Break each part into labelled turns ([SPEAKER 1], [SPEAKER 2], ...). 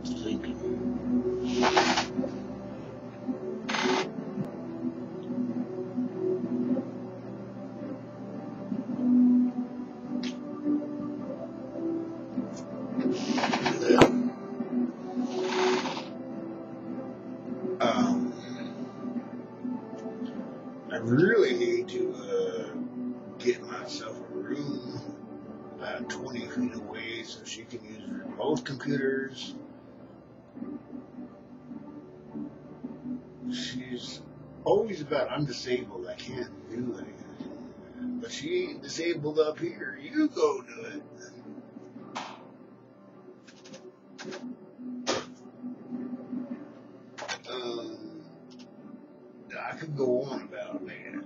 [SPEAKER 1] Sleeping. Um, I really need to get myself a room about 20 feet away so she can use remote computers. She's always about, I'm disabled, I can't do anything. But she ain't disabled up here. You go do it. Um, I could go on about that.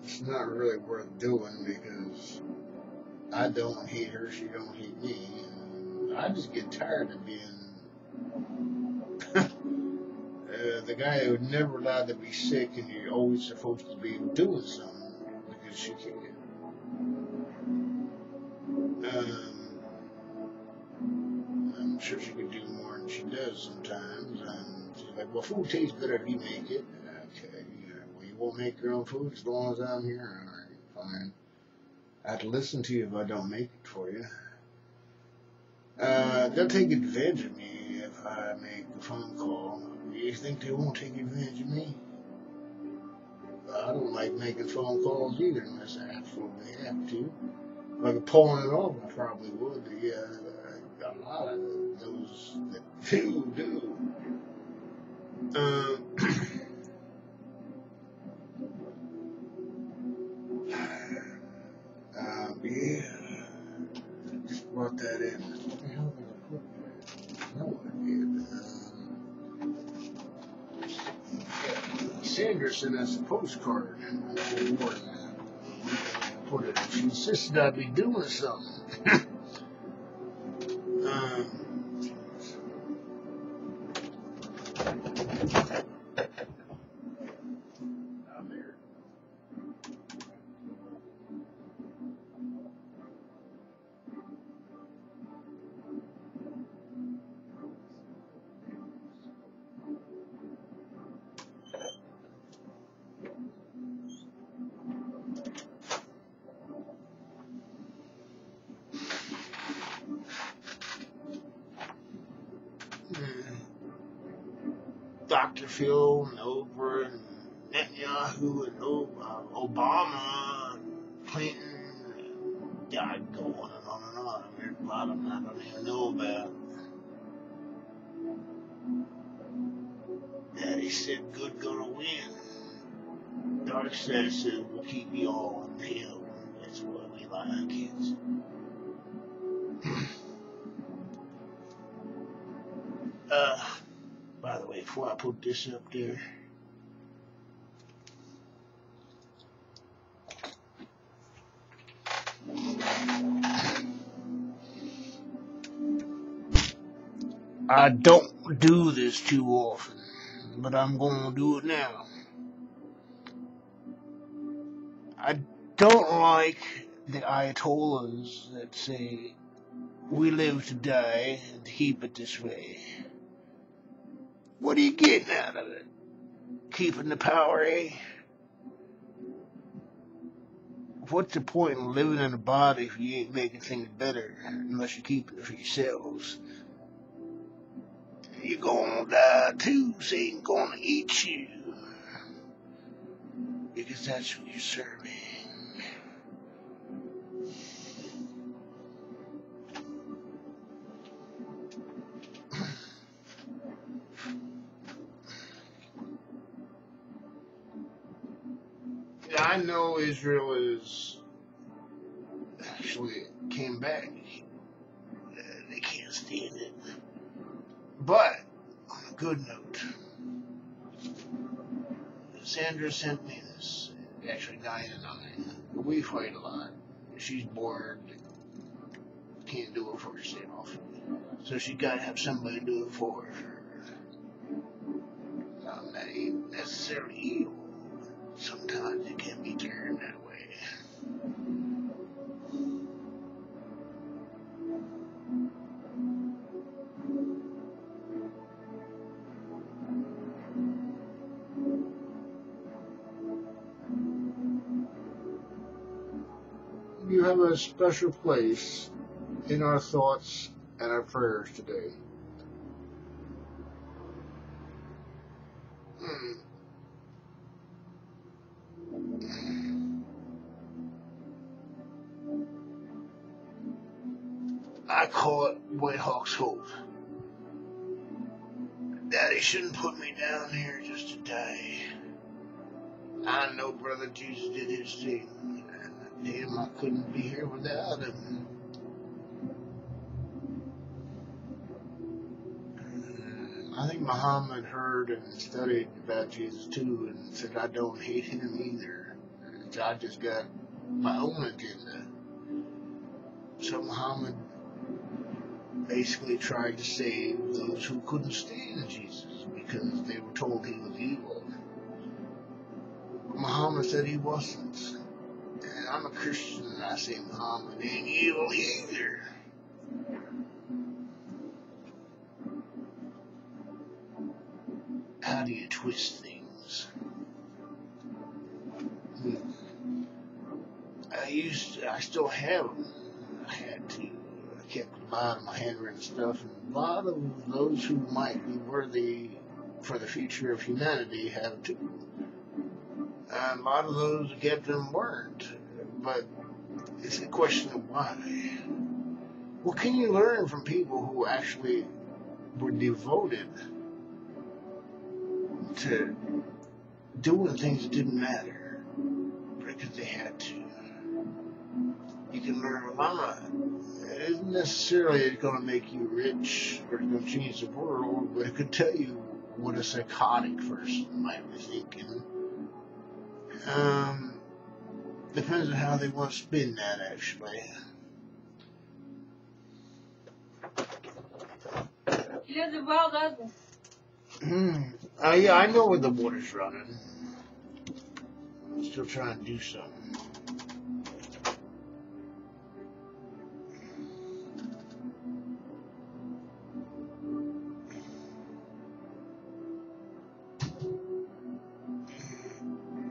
[SPEAKER 1] It's not really worth doing because I don't hate her, she don't hate me. I just get tired of being the guy who never allowed to be sick, and you're always supposed to be doing something because she can't. I'm sure she could do more than she does sometimes. She's like, well, food tastes better if you make it. Okay, well, you won't make your own food as long as I'm here. All right, fine. I have to listen to you if I don't make it for you. They'll take advantage of me if I make a phone call. You think they won't take advantage of me? I don't like making phone calls either unless I absolutely have to. If I could pull it off, I probably would. But yeah, a lot of those that do. Um, yeah, just brought that in. What the hell did I put there? No idea. Sandra sent us a postcard. Put it. She insisted I'd be doing something. Down there. Dr. Phil and Oprah and Netanyahu and Obama and Clinton. And, yeah, I can go on and on and on. There's a lot of them I don't even know about. Daddy said good gonna win. Dark side said we'll keep you all in hell. That's what we like, kids. By the way, before I put this up there, I don't do this too often, but I'm gonna do it now. I don't like the Ayatollahs that say we live to die and to keep it this way. What are you getting out of it? Keeping the power, eh? What's the point in living in a body if you ain't making things better unless you keep it for yourselves? You're gonna die too, Satan gonna eat you. Because that's who you're serving. I know Israel is actually came back. They can't stand it. But, on a good note, Sandra sent me this. Actually, Diane and I. We fight a lot. She's bored. Can't do it for herself. So she gotta have somebody do it for her. That ain't necessarily evil. Sometimes it can be turned that way. you have a special place in our thoughts and our prayers today. I call it White Hawk's Hope. Daddy shouldn't put me down here just to die. I know Brother Jesus did his thing, and damn, I couldn't be here without him. I think Muhammad heard and studied about Jesus too, and said, I don't hate him either. I just got my own agenda. So Muhammad basically tried to save those who couldn't stand Jesus because they were told he was evil. Muhammad said he wasn't. And I'm a Christian and I say Muhammad ain't evil either. How do you twist things? I still have them. I had to. I kept a lot of my handwritten stuff, and a lot of those who might be worthy for the future of humanity have too. And a lot of those who kept them weren't. But it's a question of why. What can you learn from people who actually were devoted to doing things that didn't matter because they had to? You can learn a lot. It isn't necessarily going to make you rich or going to change the world, but it could tell you what a psychotic person might be thinking. Depends on how they want to spin that, actually.
[SPEAKER 2] Here's the well done.
[SPEAKER 1] Yeah, I know where the water's running. I'm still trying to do something.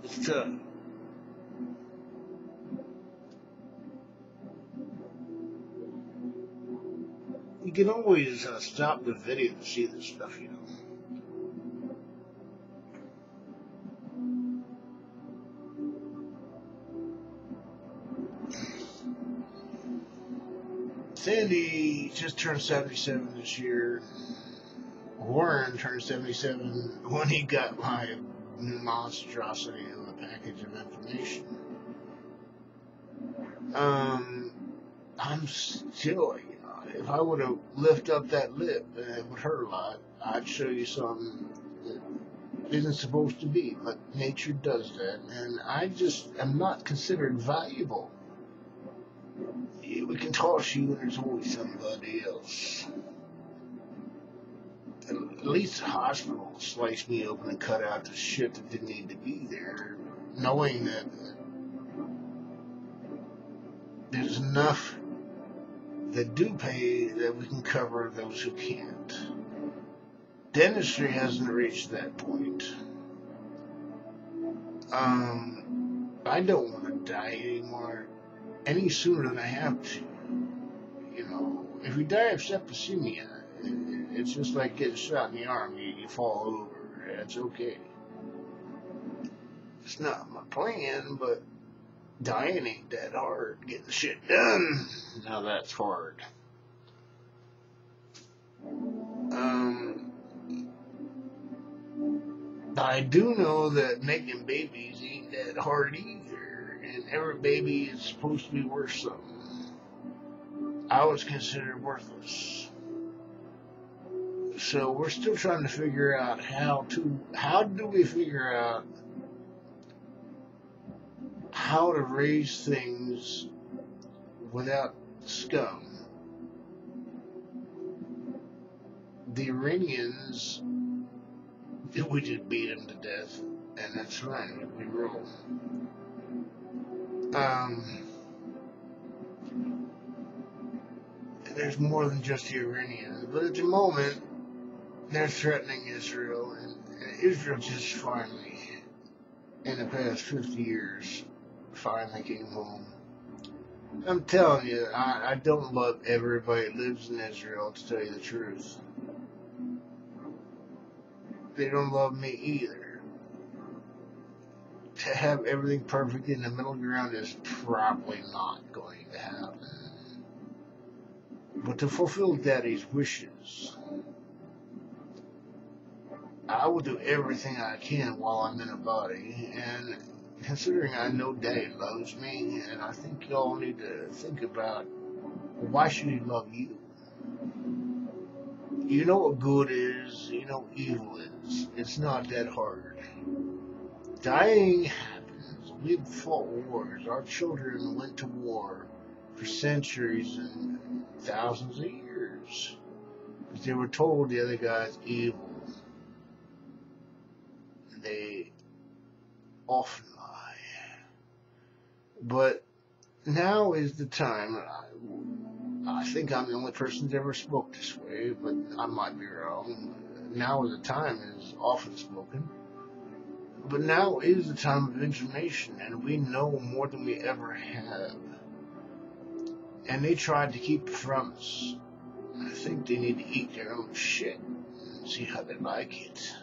[SPEAKER 1] It's tough. You can always stop the video to see this stuff, you know. Sandy just turned 77 this year. Warren turned 77 when he got my monstrosity in the package of information. I'm still, if I would have lifted up that lip, and it would hurt a lot, I'd show you something that isn't supposed to be, but nature does that, and I just am not considered valuable. We can toss you, and there's always somebody else. At least the hospital sliced me open and cut out the shit that didn't need to be there, knowing that there's enough that do pay that we can cover those who can't. Dentistry hasn't reached that point. I don't want to die anymore any sooner than I have to. You know, if you die of septicemia, it's just like getting shot in the arm. You fall over. That's okay. It's not my plan, but dying ain't that hard. Getting shit done, now that's hard. I do know that making babies ain't that hard either, and every baby is supposed to be worth something. I was considered worthless. So we're still trying to figure out how do we figure out how to raise things without scum. The Iranians, we just beat them to death, and that's fine, we roll. There's more than just the Iranians, but at the moment, they're threatening Israel, and Israel just finally, in the past 50 years, finally came home. I'm telling you, I don't love everybody that lives in Israel, to tell you the truth. They don't love me either. To have everything perfect in the middle ground is probably not going to happen. But to fulfill Daddy's wishes, I will do everything I can while I'm in a body. And considering I know Daddy loves me, and I think y'all need to think about, why should he love you? You know what good is, you know what evil is. It's not that hard. Dying happens. We've fought wars. Our children went to war for centuries and thousands of years. Because they were told the other guy's evil. They often lie. But now is the time. I think I'm the only person that ever spoke this way, but I might be wrong. Now is the time is often spoken. But now is the time of information, and we know more than we ever have. And they tried to keep it from us. I think they need to eat their own shit and see how they like it.